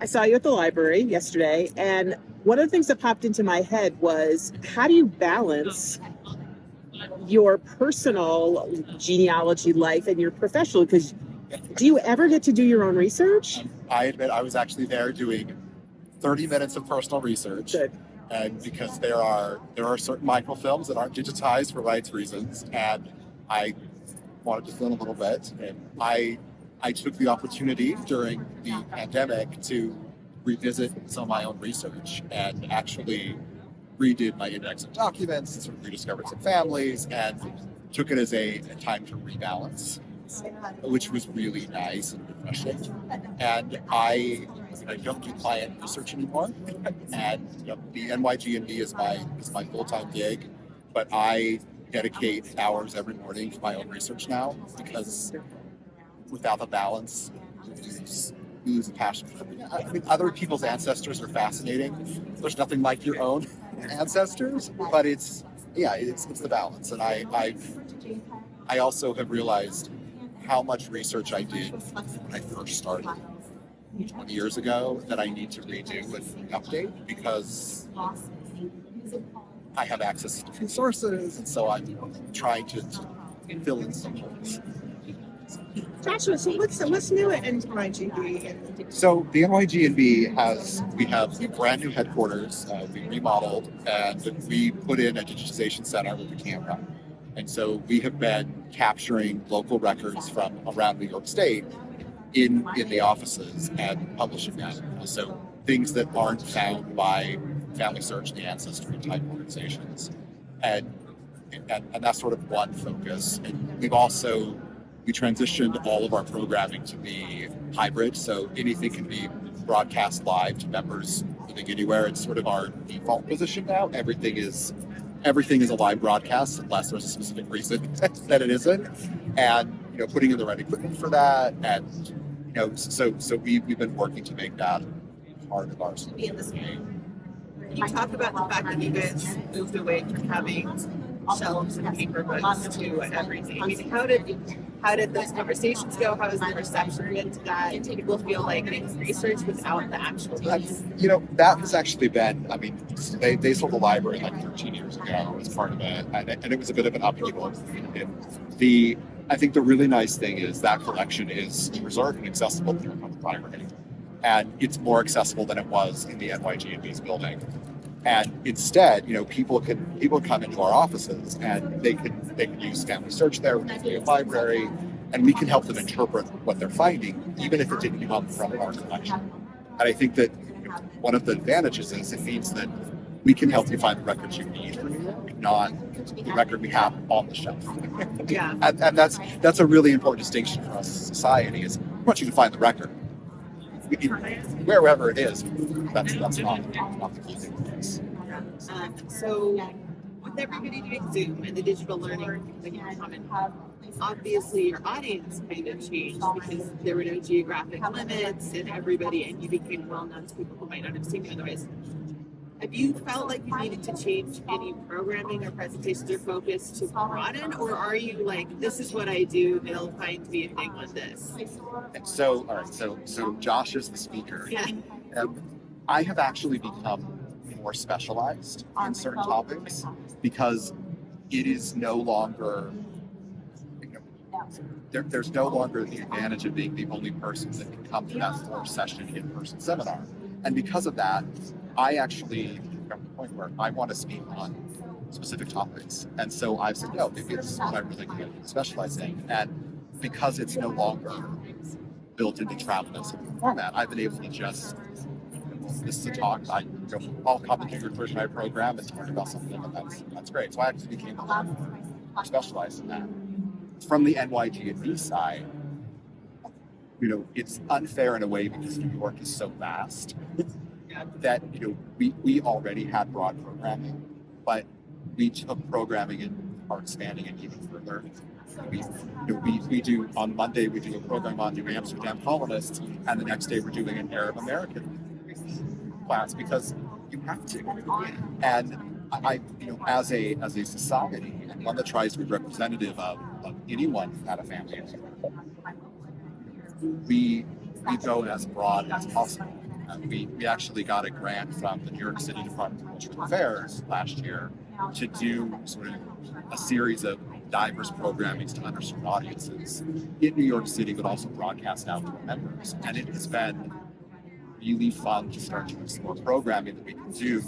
saw you at the library yesterday, and one of the things that popped into my head was, how do you balance your personal genealogy life and your professional? Because do you ever get to do your own research? I admit I was actually there doing 30 minutes of personal research. Good. And because there are certain microfilms that aren't digitized for rights reasons, and I wanted to film a little bit, and I took the opportunity during the pandemic to revisit some of my own research and actually redid my index of documents and sort of rediscovered some families and took it as a time to rebalance, which was really nice and refreshing. And I don't do client research anymore, and the NYG&B is my full-time gig, but I dedicate hours every morning to my own research now, because without the balance, you lose the passion. I mean, other people's ancestors are fascinating. There's nothing like your own ancestors, but it's the balance. And I also have realized how much research I did when I first started 20 years ago that I need to redo and update, because I have access to different sources, and so I'm trying to fill in some holes. Joshua, so what's new at NYG&B? So the NYG&B we have a brand new headquarters. We remodeled, and we put in a digitization center with a camera. And so we have been capturing local records from around New York State in the offices and publishing them. So things that aren't found by Family Search and the Ancestry type organizations. And that's sort of one focus. And we transitioned all of our programming to be hybrid, so anything can be broadcast live to members living anywhere. It's sort of our default position now. Everything is a live broadcast, unless there's a specific reason that it isn't. And putting in the right equipment for that, and so we've been working to make that part of our game. You talk about the fact that you guys moved away from having shelves and paper books to everything. I mean, how did those conversations go? How has the reception been to that? Do people feel like they can research without the actual books? That has actually been, they sold the library like 13 years ago as part of it, and it was a bit of an upheaval. I think the really nice thing is that collection is preserved and accessible through a public library. And it's more accessible than it was in the NYG&B's building. And instead, people can come into our offices, and they can use Family Search there with the library, and we can help them interpret what they're finding, even if it didn't come from our collection. And I think that one of the advantages is it means that we can help you find the records you need for New York, not the record we have on the shelf. Yeah. And that's a really important distinction for us as a society, is we want you to find the record. Wherever it is, that's not the key thing for us. So with everybody doing Zoom and the digital learning becoming common, obviously your audience kind of changed, because there were no geographic limits, and you became well known to people who might not have seen you otherwise. Have you felt like you needed to change any programming or presentations or focus to broaden, or are you like, this is what I do, they'll find me if they want this? So, all right, so Josh is the speaker. Yeah. I have actually become more specialized in certain topics, because it is no longer, there's no longer the advantage of being the only person that can come to that 4-session in-person seminar. And because of that, I actually come to the point where I want to speak on specific topics. And so I've said, maybe this is what I'm really good at specializing. And because it's no longer built into travel as a format, I've been able to just, this is a talk, I'll come into your version of my program and talk about something, and that's great. So I actually became a lot more specialized in that. From the NYG&B side, it's unfair in a way, because New York is so vast that we already had broad programming, but we took programming and are expanding it even further. We do, on Monday we do a program on New Amsterdam colonists, and the next day we're doing an Arab American class, because you have to. And I as a society, and one that tries to be representative of anyone at a family, we go as broad as possible. We actually got a grant from the New York City Department of Cultural Affairs last year to do sort of a series of diverse programmings to underserved audiences in New York City, but also broadcast out to our members. And it has been really fun to start to explore programming that we can do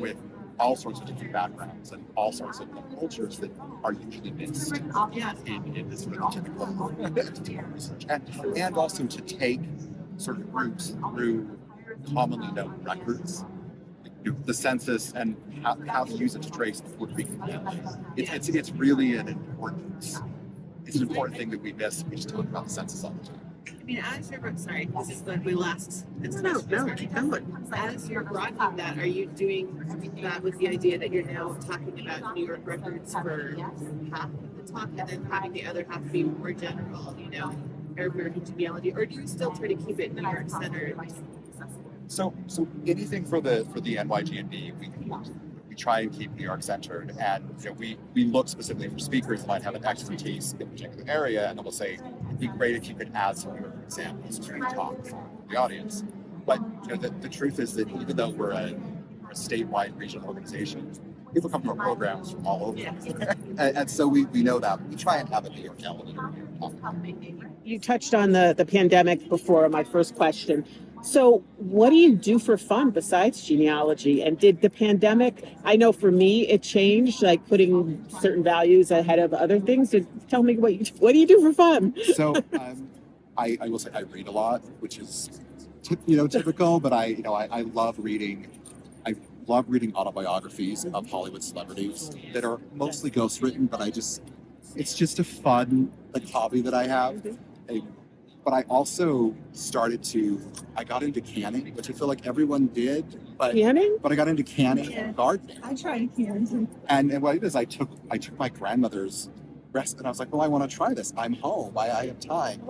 with all sorts of different backgrounds and all sorts of cultures that are usually missed in this sort of typical research. And also to take sort of roots through commonly known records, the census, and how to use it to trace the Puerto Rican family. It's really an important thing that we miss. We just talk about the census all the time. I mean, as you're, sorry, this is like my last. No, keep going. As you're broadening that, are you doing that with the idea that you're now talking about New York records for half of the talk, and then having the other half be more general, Arab American genealogy, or do you still try to keep it New York centered? So anything for the NYGNB, we try and keep New York centered, and we look specifically for speakers that might have an expertise in a particular area, and then we'll say it'd be great if you could add some New York examples to your talk for the audience. But the truth is that even though we're a statewide regional organization, people come to our programs from all over, and so we know that we try and have a New York element. You touched on the pandemic before my first question. So what do you do for fun besides genealogy? And did the pandemic, I know for me, it changed, like putting certain values ahead of other things. Tell me what do you do for fun? So I will say I read a lot, which is typical, but I love reading. I love reading autobiographies of Hollywood celebrities that are mostly ghostwritten, but it's just a fun hobby that I have. But I also I got into canning, which I feel like everyone did. Canning? But I got into canning and gardening. I tried canning. And what it is, I took my grandmother's recipe, and I was like, well, I want to try this. I'm home. I have time.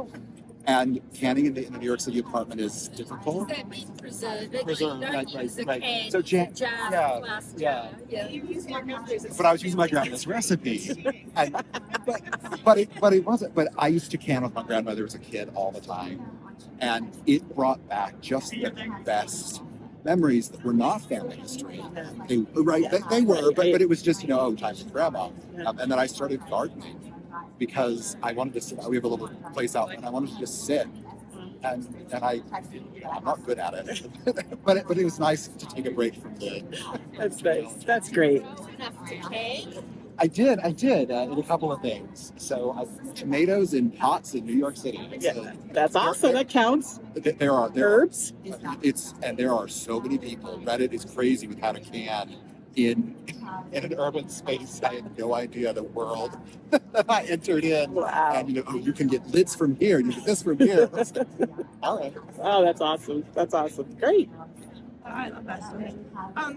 And canning in the New York City apartment is difficult. That means preserve. Right. So jam, yeah. You use your grandmother's. But I was using my grandmother's recipe, but it wasn't. But I used to can with my grandmother as a kid all the time, and it brought back just the best memories that were not family history. They were, but it was just time with grandma. And then I started gardening because I wanted to sit. We have a little place out, and I wanted to just sit. And I'm not good at it, but it was nice to take a break from the. That's nice. That's great. I did in a couple of things. So tomatoes in pots in New York City. That's awesome. That counts. There are herbs. There are so many people. Reddit is crazy with how to can in an urban space. I had no idea the world that I entered in. Wow. And you can get lids from here, you get this from here. All right. Oh, that's awesome. That's awesome. Great. I love that story.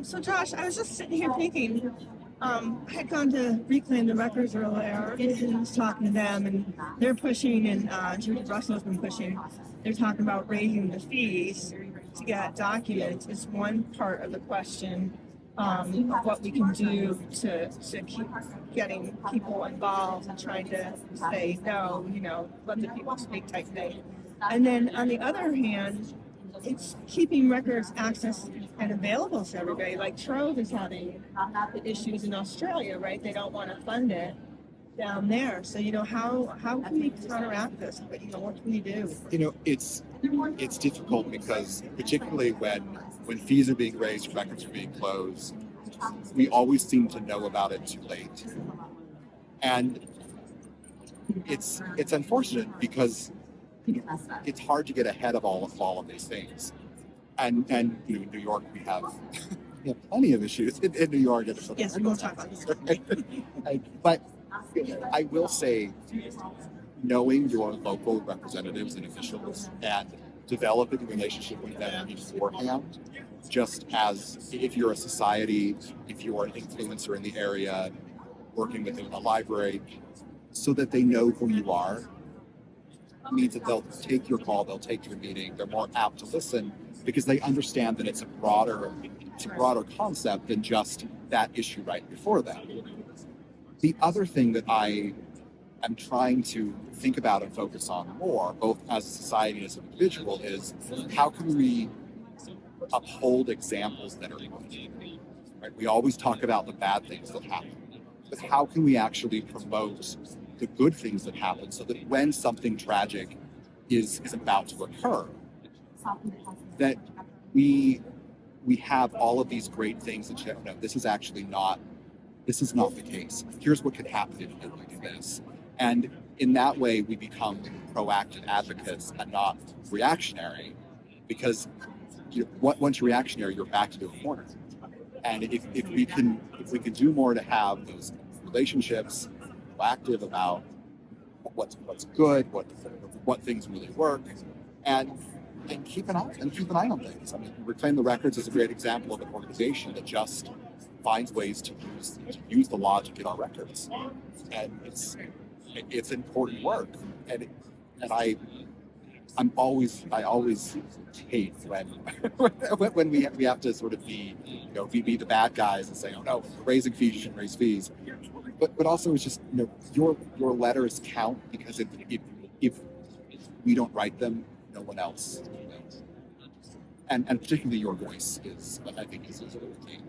So Josh, I was just sitting here thinking, I had gone to Reclaim the Records earlier and was talking to them, and they're pushing, and Judy Russell's been pushing. They're talking about raising the fees to get documents. It's one part of the question. Of what we can do to keep getting people involved and trying to say no, let the people speak type thing. And then on the other hand, it's keeping records access and available to everybody. Like Trove is having issues in Australia, right? They don't want to fund it down there. So how can we counteract this? But what can we do? It's difficult because particularly when fees are being raised, records are being closed, we always seem to know about it too late. And it's unfortunate because it's hard to get ahead of all of these things. And New York, we have plenty of issues in New York. Yes, we will talk about this. But I will say, knowing your local representatives and officials and developing a relationship with them beforehand, just as if you're a society, if you're an influencer in the area, working within a library, so that they know who you are, means that they'll take your call, they'll take your meeting, they're more apt to listen because they understand that it's a broader concept than just that issue right before them. The other thing that I am trying to think about and focus on more, both as a society and as an individual, is how can we uphold examples that are good. Right? We always talk about the bad things that happen, but how can we actually promote the good things that happen so that when something tragic is about to occur, that we have all of these great things that you know, this is not the case. Here's what could happen if you do this. And in that way, we become proactive advocates and not reactionary, because once you're reactionary, you're backed into a corner. And if we can do more to have those relationships, proactive about what's good, what things really work, and keep an eye on things. I mean, Reclaim the Records is a great example of an organization that just finds ways to use the logic in our records, and it's important work. And I always hate when we have to sort of be the bad guys and say, oh no, raising fees, you shouldn't raise fees. But also it's just, your letters count, because if we don't write them, no one else will. And particularly your voice is, I think, is really key.